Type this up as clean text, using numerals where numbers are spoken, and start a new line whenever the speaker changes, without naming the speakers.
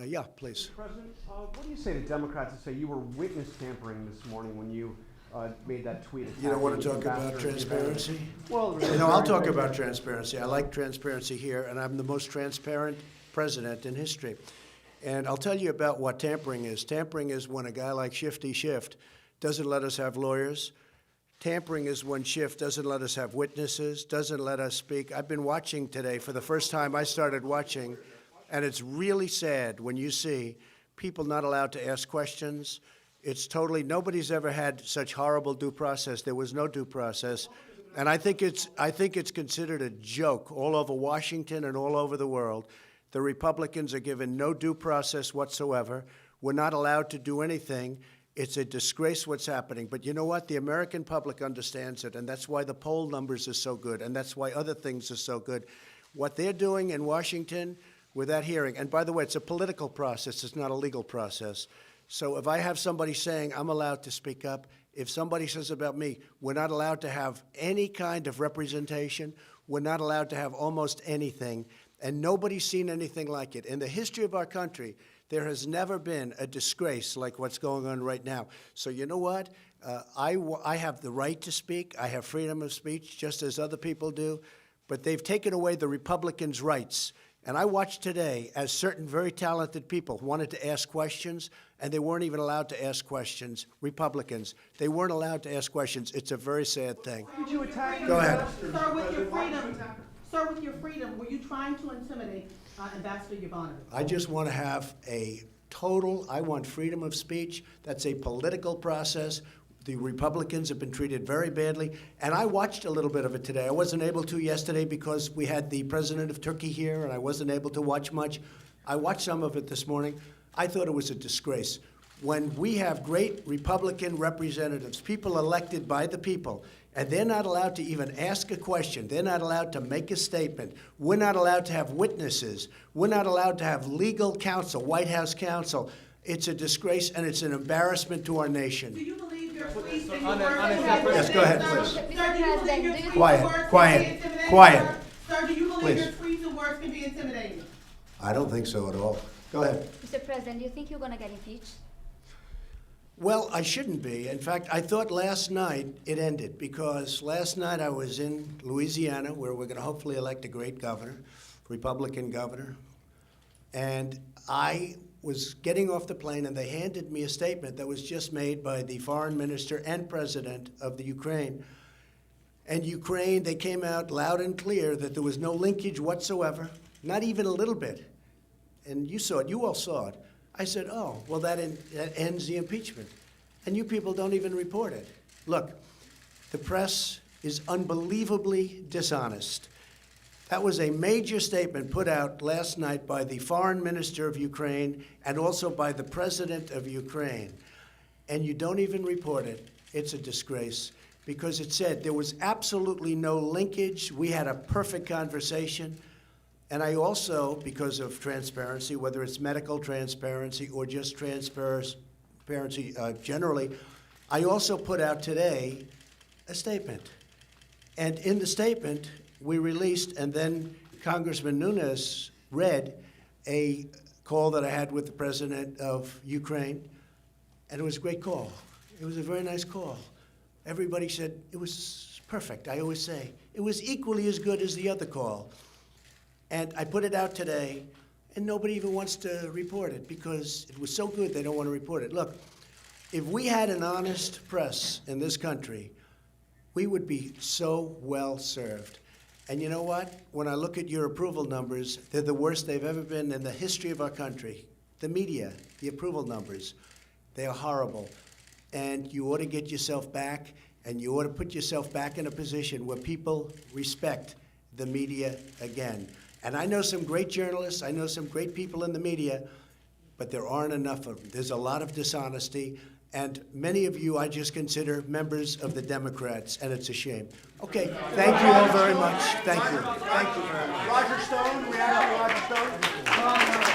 Yeah, please.
President, what do you say to Democrats that say you were witness tampering this morning when you made that tweet?
You don't want to talk about transparency? Well, I'll talk about transparency. I like transparency here, and I'm the most transparent president in history. And I'll tell you about what tampering is. Tampering is when a guy like Shifty Schiff doesn't let us have lawyers. Tampering is when Schiff doesn't let us have witnesses, doesn't let us speak. I've been watching today. For the first time I started watching, and it's really sad when you see people not allowed to ask questions. It's totally, nobody's ever had such horrible due process. There was no due process. And I think it's considered a joke all over Washington and all over the world. The Republicans are given no due process whatsoever. We're not allowed to do anything. It's a disgrace what's happening. But you know what? The American public understands it, and that's why the poll numbers are so good, and that's why other things are so good. What they're doing in Washington with that hearing, and by the way, it's a political process. It's not a legal process. So if I have somebody saying I'm allowed to speak up, if somebody says about me, we're not allowed to have any kind of representation, we're not allowed to have almost anything, and nobody's seen anything like it. In the history of our country, there has never been a disgrace like what's going on right now. So you know what? I have the right to speak. I have freedom of speech, just as other people do. But they've taken away the Republicans' rights. And I watched today as certain very talented people wanted to ask questions, and they weren't even allowed to ask questions. Republicans, they weren't allowed to ask questions. It's a very sad thing.
You attack
Go ahead.
Sir, with your freedom, were you trying to intimidate Ambassador Yovanovitch?
I just want to have I want freedom of speech. That's a political process. The Republicans have been treated very badly, and I watched a little bit of it today. I wasn't able to yesterday because we had the president of Turkey here, and I wasn't able to watch much. I watched some of it this morning. I thought it was a disgrace. When we have great Republican representatives, people elected by the people, and they're not allowed to even ask a question. They're not allowed to make a statement. We're not allowed to have witnesses. We're not allowed to have legal counsel, White House counsel. It's a disgrace, and it's an embarrassment to our nation.
Do you believe your tweets and your words?
Yes, go ahead, please.
Sir, do you believe your tweets and
Quiet,
words
quiet,
can be intimidating?
quiet.
Sir, do you believe
Please.
your tweets and words can be intimidating?
I don't think so at all. Go ahead.
Mr. President, do you think you're going to get impeached?
Well, I shouldn't be. In fact, I thought last night it ended because last night I was in Louisiana where we're going to hopefully elect a great governor, Republican governor, and I was getting off the plane and they handed me a statement that was just made by the foreign minister and president of the Ukraine. And Ukraine, they came out loud and clear that there was no linkage whatsoever, not even a little bit. And you saw it, you all saw it. I said, oh, well, that ends the impeachment. And you people don't even report it. Look, the press is unbelievably dishonest. That was a major statement put out last night by the foreign minister of Ukraine and also by the president of Ukraine. And you don't even report it. It's a disgrace because it said there was absolutely no linkage. We had a perfect conversation. And I also, because of transparency, whether it's medical transparency or just transparency generally, I also put out today a statement. And in the statement, we released, and then Congressman Nunes read a call that I had with the president of Ukraine, and it was a great call. It was a very nice call. Everybody said it was perfect. I always say it was equally as good as the other call. And I put it out today, and nobody even wants to report it because it was so good they don't want to report it. Look, if we had an honest press in this country, we would be so well served. And you know what? When I look at your approval numbers, they're the worst they've ever been in the history of our country. The media, the approval numbers, they are horrible. And you ought to get yourself back, and you ought to put yourself back in a position where people respect the media again. And I know some great journalists, I know some great people in the media, but there aren't enough of them. There's a lot of dishonesty, and many of you I just consider members of the Democrats, and it's a shame. Okay, thank you all very much. Thank you. Thank you very much.
Roger Stone, reaction to Roger Stone.